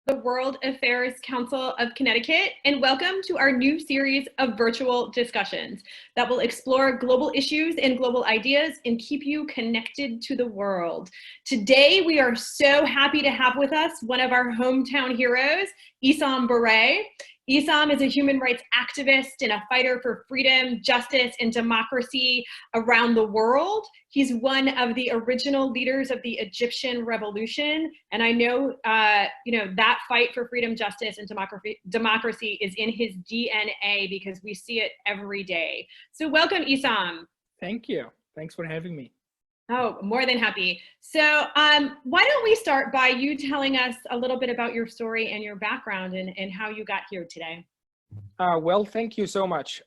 the World Affairs Council of Connecticut, and welcome to our new series of virtual discussions that will explore global issues and global ideas and keep you connected to the world. Today, we are so happy to have with us one of our hometown heroes, Esam Boraey. Essam is a human rights activist and a fighter for freedom, justice, and democracy around the world. He's one of the original leaders of the Egyptian revolution. And I know, that fight for freedom, justice, and democracy is in his DNA because we see it every day. So welcome, Essam. Thank you. Thanks for having me. Oh, more than happy. So why don't we start by you telling us a little bit about your story and your background and how you got here today? Well, thank you so much.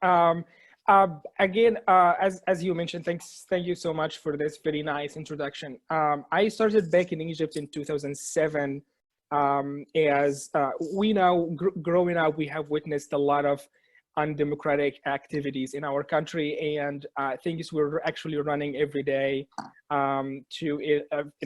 Again, as you mentioned, thank you so much for this very nice introduction. I started back in Egypt in 2007. As we know, growing up, we have witnessed a lot of undemocratic activities in our country, and things were actually running every day in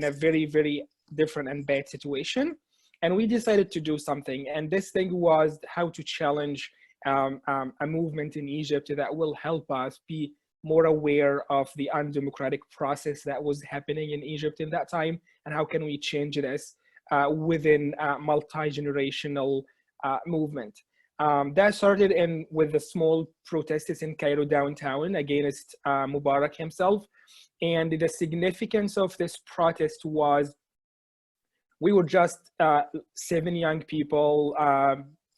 a very, very different and bad situation. And we decided to do something, and this thing was how to challenge a movement in Egypt that will help us be more aware of the undemocratic process that was happening in Egypt in that time, and how can we change this within a multi-generational movement. That started with the small protests in Cairo downtown against Mubarak himself. And the significance of this protest was we were just 7 young people,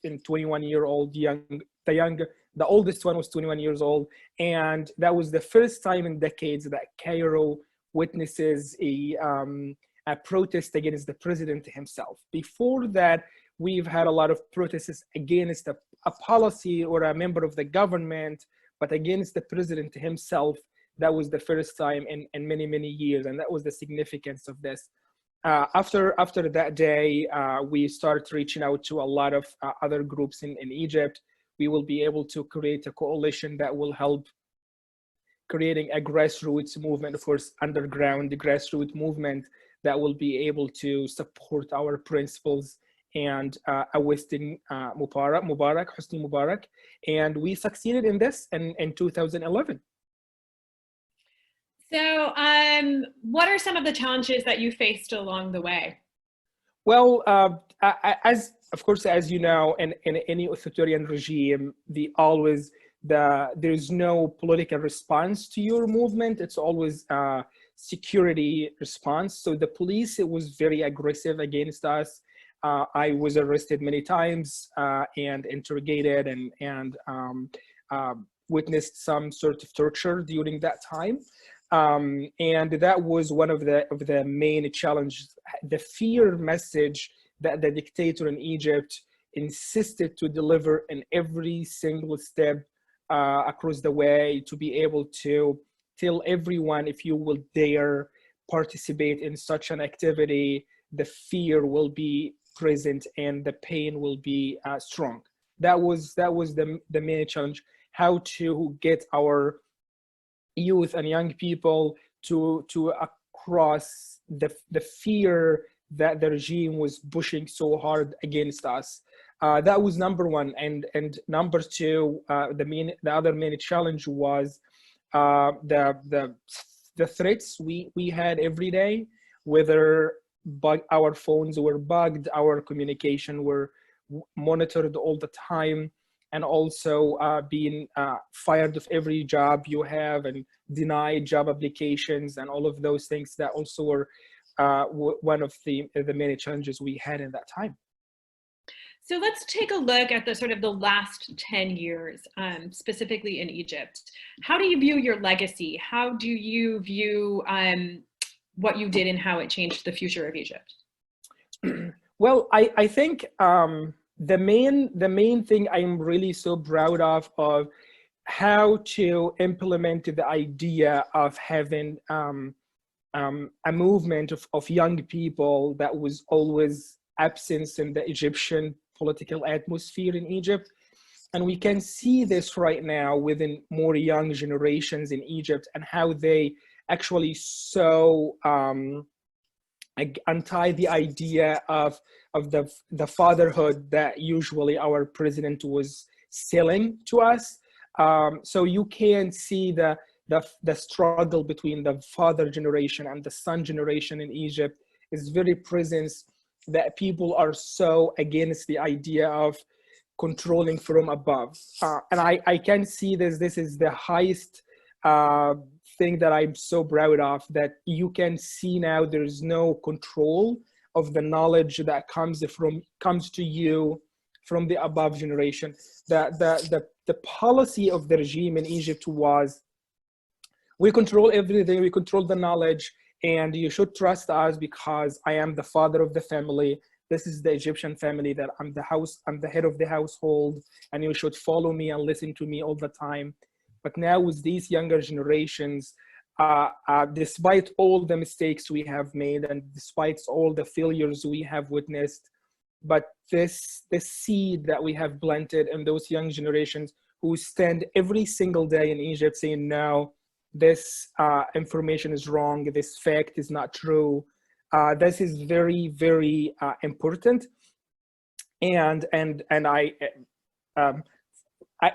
and 21-year-old the oldest one was 21 years old. And that was the first time in decades that Cairo witnesses a protest against the president himself. Before that, we've had a lot of protests against a policy or a member of the government, but against the president himself. That was the first time in many, many years, and that was the significance of this. After that day, we started reaching out to a lot of other groups in Egypt. We will be able to create a coalition that will help creating a grassroots movement, underground grassroots movement that will be able to support our principles and ousting Hosni Mubarak. And we succeeded in this in 2011. So what are some of the challenges that you faced along the way? Well, of course, as you know, in any authoritarian regime, there's no political response to your movement. It's always security response. So the police, it was very aggressive against us. I was arrested many times and interrogated and witnessed some sort of torture during that time. And that was one of the main challenges. The fear message that the dictator in Egypt insisted to deliver in every single step across the way, to be able to tell everyone, if you will dare participate in such an activity, the fear will be present and the pain will be strong. That was the main challenge, how to get our youth and young people to across the fear that the regime was pushing so hard against us. That was number one. And number two, the other main challenge was the threats we had every day, whether our phones were bugged, our communication were monitored all the time, and also being fired of every job you have and denied job applications and all of those things that also were one of the many challenges we had in that time. So let's take a look at the last 10 years, specifically in Egypt. How do you view your legacy? How do you view what you did and how it changed the future of Egypt? Well, I think the main thing I'm really so proud of how to implement the idea of having a movement of young people that was always absent in the Egyptian political atmosphere in Egypt. And we can see this right now within more young generations in Egypt, and how they actually so anti the idea of the fatherhood that usually our president was selling to us. So you can see the struggle between the father generation and the son generation in Egypt is very present, that people are so against the idea of controlling from above. And I can see this is the highest thing that I'm so proud of, that you can see now there's no control of the knowledge that comes to you from the above generation. The policy of the regime in Egypt was, we control everything, we control the knowledge, and you should trust us because I am the father of the family. This is the Egyptian family, that I'm the head of the household, and you should follow me and listen to me all the time. But now with these younger generations, despite all the mistakes we have made and despite all the failures we have witnessed, but this seed that we have planted in those young generations who stand every single day in Egypt saying, no, this information is wrong, this fact is not true. This is very, very important. And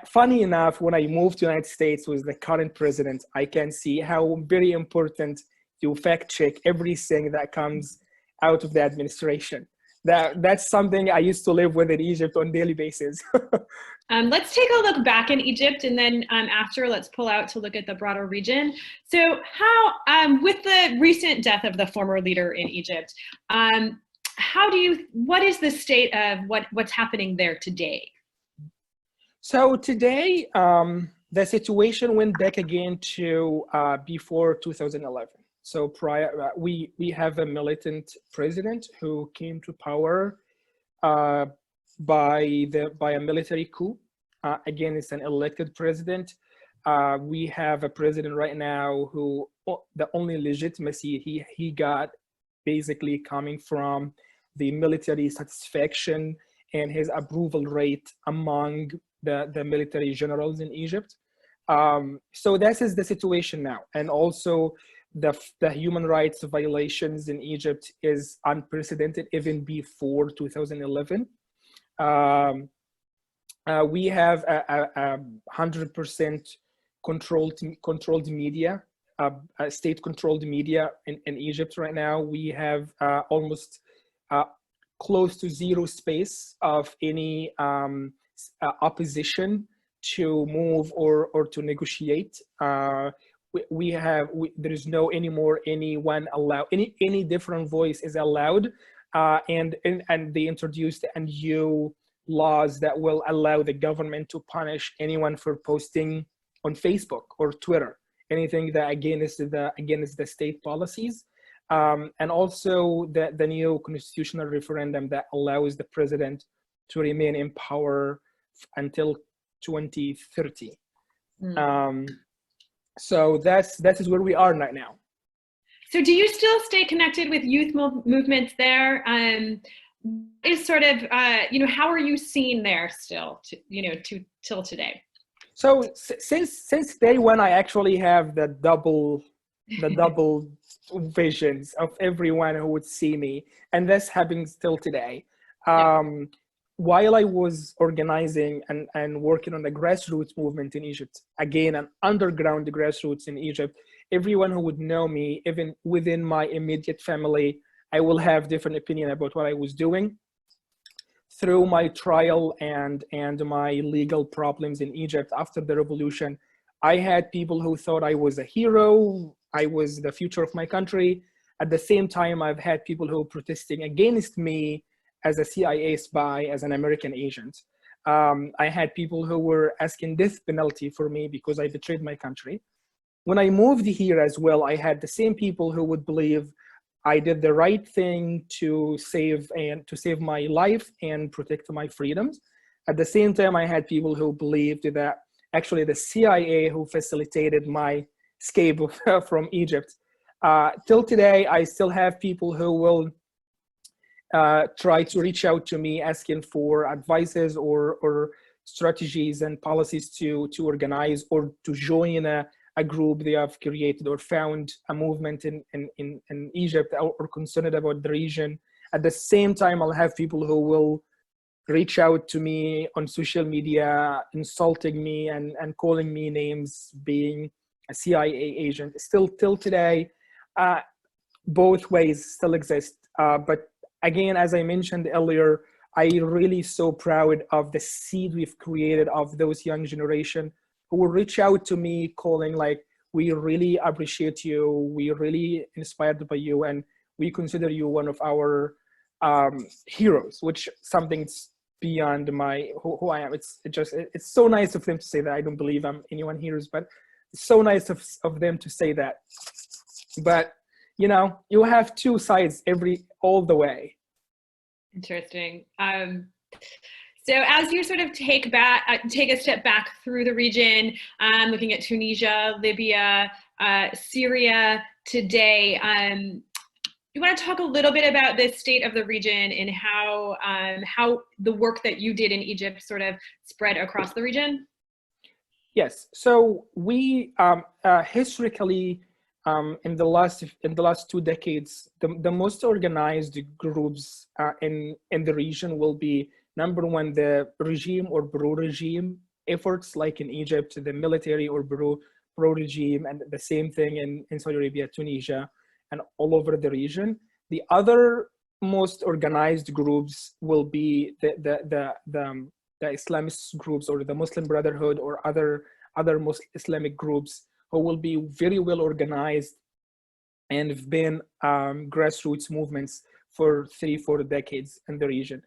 funny enough, when I moved to the United States with the current president, I can see how very important to fact check everything that comes out of the administration. That's something I used to live with in Egypt on a daily basis. Let's take a look back in Egypt, and then after, let's pull out to look at the broader region. So how, with the recent death of the former leader in Egypt, what is the state of what's happening there today? So today, the situation went back again to before 2011. So prior, we have a militant president who came to power by a military coup. Again, it's an elected president. We have a president right now who the only legitimacy he got basically coming from the military satisfaction and his approval rate among the military generals in Egypt. So this is the situation now. And also the human rights violations in Egypt is unprecedented even before 2011. We have a 100% controlled media, state-controlled media in Egypt right now. We have almost close to zero space of any opposition to move or to negotiate. There is no anymore anyone allowed, any different voice is allowed, and they introduced new laws that will allow the government to punish anyone for posting on Facebook or Twitter anything that against the state policies, and also the new constitutional referendum that allows the president to remain in power until 2030. So that is where we are right now. So do you still stay connected with youth movements there? Is sort of, how are you seen there still, till today? So since day one, I actually have the double visions of everyone who would see me, and this happens till today. While I was organizing and working on the grassroots movement in Egypt, again, an underground grassroots in Egypt, everyone who would know me, even within my immediate family, I will have different opinion about what I was doing. Through my trial and my legal problems in Egypt after the revolution, I had people who thought I was a hero, I was the future of my country. At the same time, I've had people who were protesting against me as a CIA spy, as an American agent. I had people who were asking death penalty for me because I betrayed my country. When I moved here as well, I had the same people who would believe I did the right thing to save my life and protect my freedoms. At the same time, I had people who believed that actually the CIA who facilitated my escape from Egypt. Till today, I still have people who will try to reach out to me asking for advices or strategies and policies to organize or to join a a group they have created or found a movement in Egypt, or concerned about the region. At the same time, I'll have people who will reach out to me on social media, insulting me and calling me names, being a CIA agent. Still, till today, both ways still exist. But again, as I mentioned earlier, I really so proud of the seed we've created of those young generation who will reach out to me calling like, we really appreciate you, we really inspired by you, and we consider you one of our heroes, which something's beyond my who I am. It's so nice of them to say that. I don't believe I'm anyone heroes, but it's so nice of them to say that. But you know, you have two sides all the way. Interesting. So as you sort of take a step back through the region, looking at Tunisia, Libya, Syria today, you want to talk a little bit about the state of the region and how the work that you did in Egypt sort of spread across the region? Yes. So we historically, in the last 2 decades, the most organized groups in the region will be, number one, the regime or pro-regime efforts, like in Egypt, the military or pro-regime, and the same thing in Saudi Arabia, Tunisia, and all over the region. The other most organized groups will be the Islamist groups, or the Muslim Brotherhood, or other Muslim Islamic groups, who will be very well organized and have been grassroots movements for 3-4 decades in the region.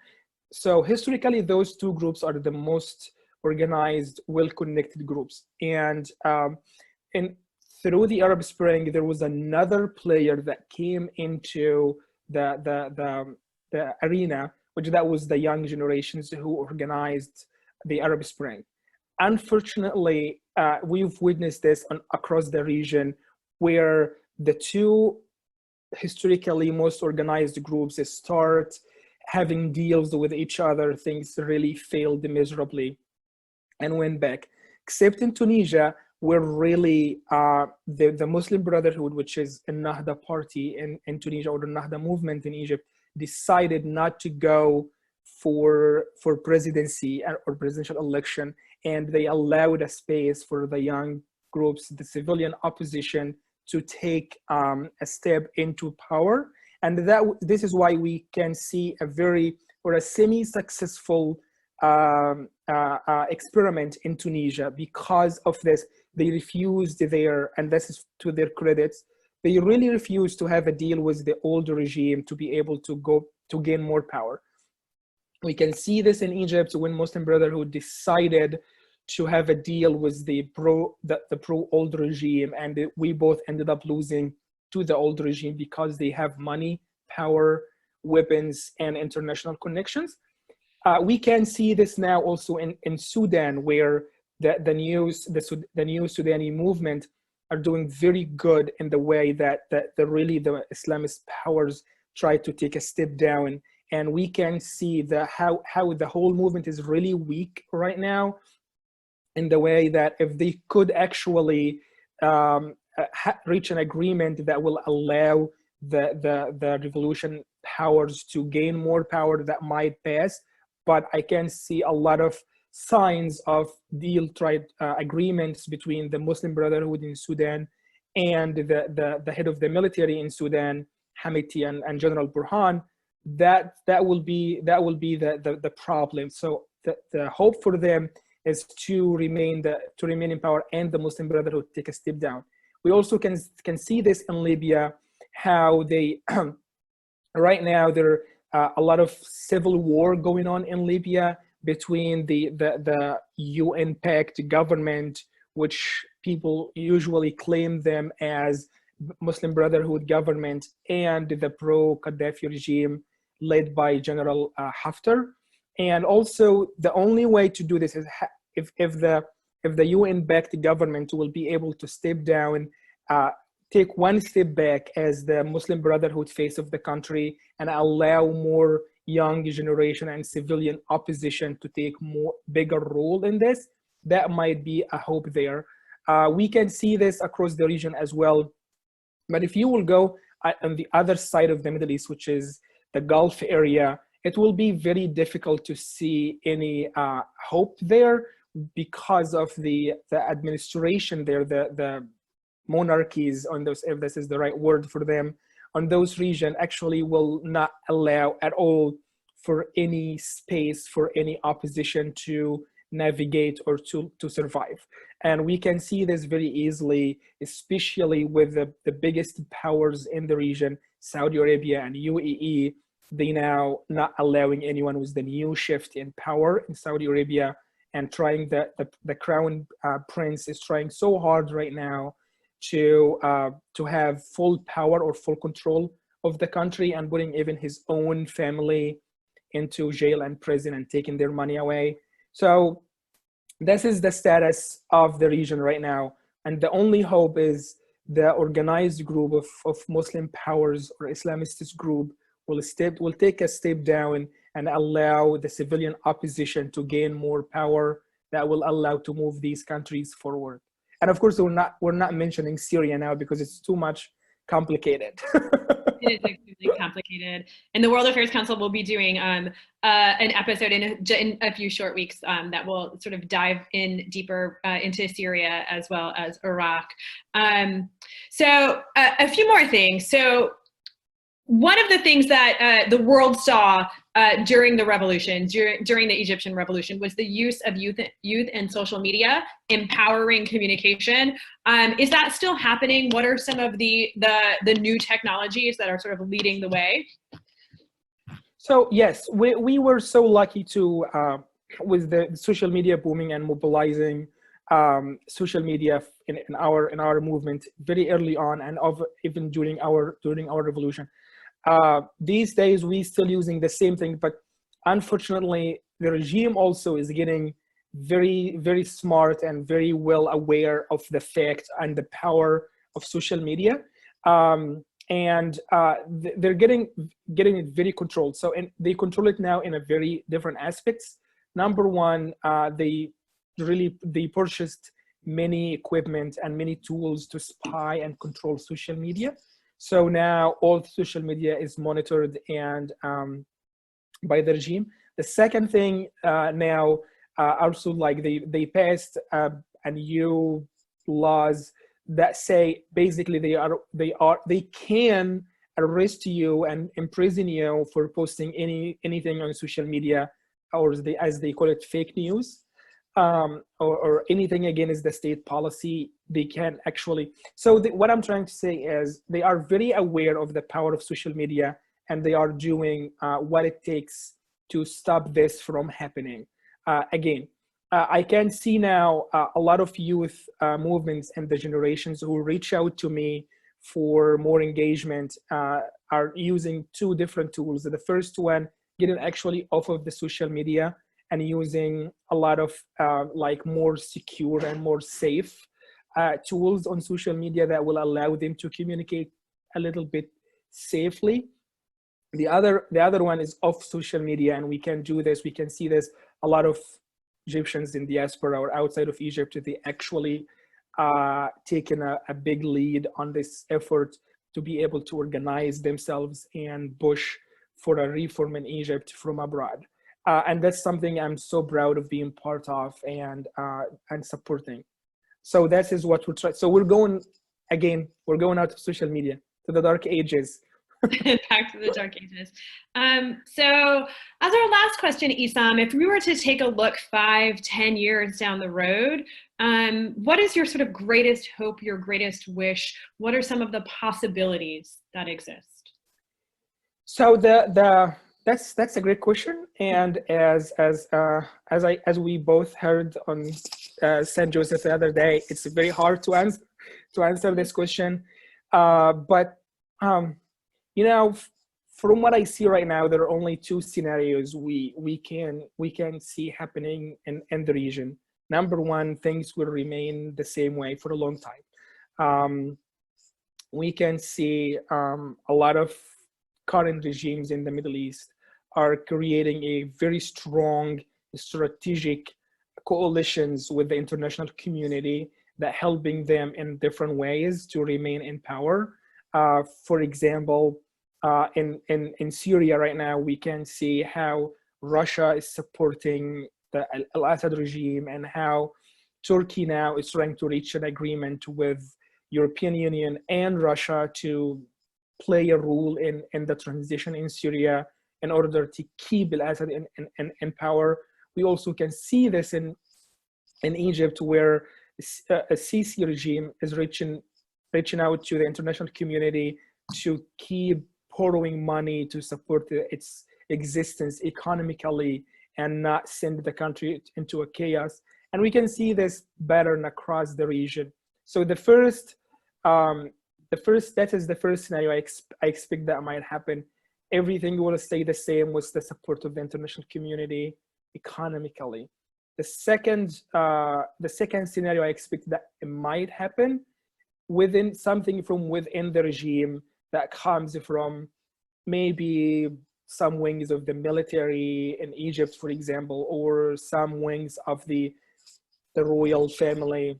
So historically, those two groups are the most organized, well-connected groups. And through the Arab Spring, there was another player that came into the arena, which that was the young generations who organized the Arab Spring. Unfortunately, we've witnessed this across the region, where the two historically most organized groups start having deals with each other. Things really failed miserably and went back. Except in Tunisia, where really the Muslim Brotherhood, which is a Nahda party in Tunisia, or the Nahda movement in Egypt, decided not to go for presidency or presidential election, and they allowed a space for the young groups, the civilian opposition, to take a step into power. And this is why we can see a semi-successful experiment in Tunisia. Because of this, they refused and this is to their credits, they really refused to have a deal with the old regime to be able to gain more power. We can see this in Egypt when Muslim Brotherhood decided to have a deal with the pro-old regime, and we both ended up losing to the old regime because they have money, power, weapons, and international connections. We can see this now also in Sudan, where the new Sudani movement are doing very good in the way that the Islamist powers try to take a step down. And we can see how the whole movement is really weak right now, in the way that if they could actually reach an agreement that will allow the revolution powers to gain more power, that might pass. But I can see a lot of signs of agreements between the Muslim Brotherhood in Sudan and the head of the military in Sudan, Hamiti, and General Burhan. That will be the problem. So the hope for them is to remain in power, and the Muslim Brotherhood take a step down. We also can see this in Libya, how they right now there are a lot of civil war going on in Libya between the UN-backed government, which people usually claim them as Muslim Brotherhood government, and the pro-Gaddafi regime led by General Haftar. And also, the only way to do this is if the UN-backed government will be able to step down, take one step back as the Muslim Brotherhood face of the country, and allow more young generation and civilian opposition to take bigger role in this. That might be a hope there. We can see this across the region as well. But if you will go on the other side of the Middle East, which is the Gulf area, it will be very difficult to see any hope there because of the administration there, the monarchies on those, if this is the right word for them, on those regions actually will not allow at all for any space for any opposition to navigate or to survive. And we can see this very easily, especially with the biggest powers in the region, Saudi Arabia and UAE. They now not allowing anyone with the new shift in power in Saudi Arabia, and trying the crown prince is trying so hard right now to have full power or full control of the country, and putting even his own family into jail and prison and taking their money away. So this is the status of the region right now. And the only hope is the organized group of Muslim powers or Islamist group will take a step down and allow the civilian opposition to gain more power that will allow to move these countries forward. And of course, we're not mentioning Syria now because it's too much complicated. It is extremely complicated. And the World Affairs Council will be doing an episode in a few short weeks that will sort of dive in deeper into Syria as well as Iraq. So a few more things. So one of the things that the world saw during the revolution, during the Egyptian revolution, was the use of youth and social media, empowering communication. Is that still happening? What are some of the new technologies that are sort of leading the way? So yes, we were so lucky to, with the social media booming and mobilizing social media in our movement very early on, and even during our revolution. These days, we still using the same thing, but unfortunately, the regime also is getting very, very smart and very well aware of the fact and the power of social media. They're getting it very controlled. So, and they control it now in a very different aspects. Number one, they purchased many equipment and many tools to spy and control social media. So now all social media is monitored and by the regime. The second thing now, also like they passed a new laws that say basically they can arrest you and imprison you for posting anything on social media, or as they call it, fake news. Or anything against the state policy, they can actually. So what I'm trying to say is they are very aware of the power of social media, and they are doing what it takes to stop this from happening. I can see now a lot of youth movements and the generations who reach out to me for more engagement are using two different tools. The first one, getting actually off of the social media and using a lot of like more secure and more safe tools on social media that will allow them to communicate a little bit safely. The other one is off social media, and we can do this. We can see this. A lot of Egyptians in diaspora or outside of Egypt, they actually taken a big lead on this effort to be able to organize themselves and push for a reform in Egypt from abroad. And that's something I'm so proud of being part of and supporting. So that is what we're trying. So we're going out of social media to the dark ages. Back to the dark ages. So as our last question, Essam, if we were to take a look 5-10 years down the road, what is your sort of greatest hope, your greatest wish? What are some of the possibilities that exist? So that's a great question, and as we both heard on St. Joseph the other day, it's very hard to answer this question. But you know, from what I see right now, there are only two scenarios we can see happening in the region. Number one, things will remain the same way for a long time. We can see a lot of current regimes in the Middle East are creating a very strong strategic coalitions with the international community that helping them in different ways to remain in power. For example, in Syria right now, we can see how Russia is supporting the Al-Assad regime, and how Turkey now is trying to reach an agreement with European Union and Russia to play a role in the transition in Syria in order to keep Al-Assad in power. We also can see this in Egypt, where a Sisi regime is reaching out to the international community to keep borrowing money to support its existence economically and not send the country into a chaos. And we can see this pattern across the region. So that is the first scenario I expect that might happen. Everything will stay the same with the support of the international community economically. The second scenario I expect that it might happen within something from within the regime that comes from maybe some wings of the military in Egypt, for example, or some wings of the royal family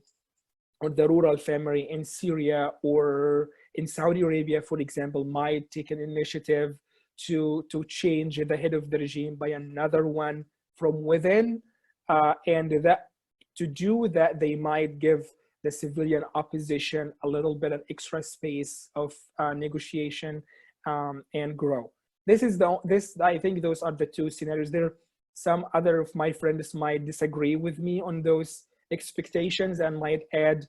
or the rural family in Syria or in Saudi Arabia, for example, might take an initiative to change the head of the regime by another one from within. And that to do that, they might give the civilian opposition a little bit of extra space of negotiation and grow. I think those are the two scenarios. There, some other of my friends might disagree with me on those expectations and might add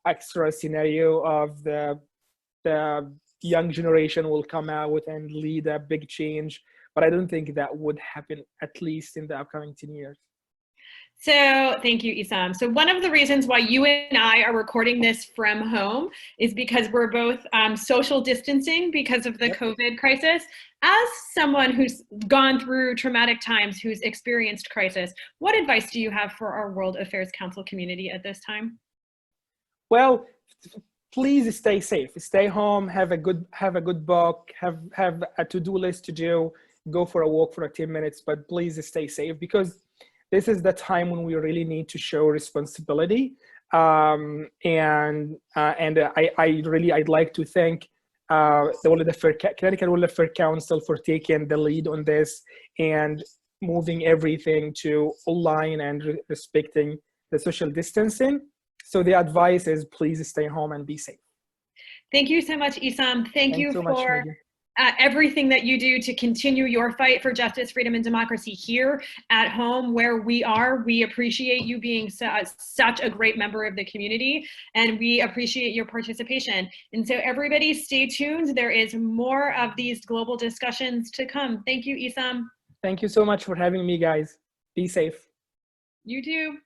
extra scenario of the young generation will come out and lead a big change. But I don't think that would happen, at least in the upcoming 10 years. So thank you, Essam. So one of the reasons why you and I are recording this from home is because we're both social distancing because of the COVID crisis. As someone who's gone through traumatic times, who's experienced crisis, what advice do you have for our World Affairs Council community at this time? Well, please stay safe. Stay home. Have a good book. Have a to-do list to do. Go for a walk for 10 minutes. But please stay safe, because this is the time when we really need to show responsibility. I'd like to thank the Connecticut World Affairs Council for taking the lead on this and moving everything to online and respecting the social distancing. So the advice is, please stay home and be safe. Thank you so much, Essam. Thank you so for everything that you do to continue your fight for justice, freedom, and democracy here at home where we are. We appreciate you being such a great member of the community, and we appreciate your participation. And so everybody stay tuned. There is more of these global discussions to come. Thank you, Essam. Thank you so much for having me, guys. Be safe. You too.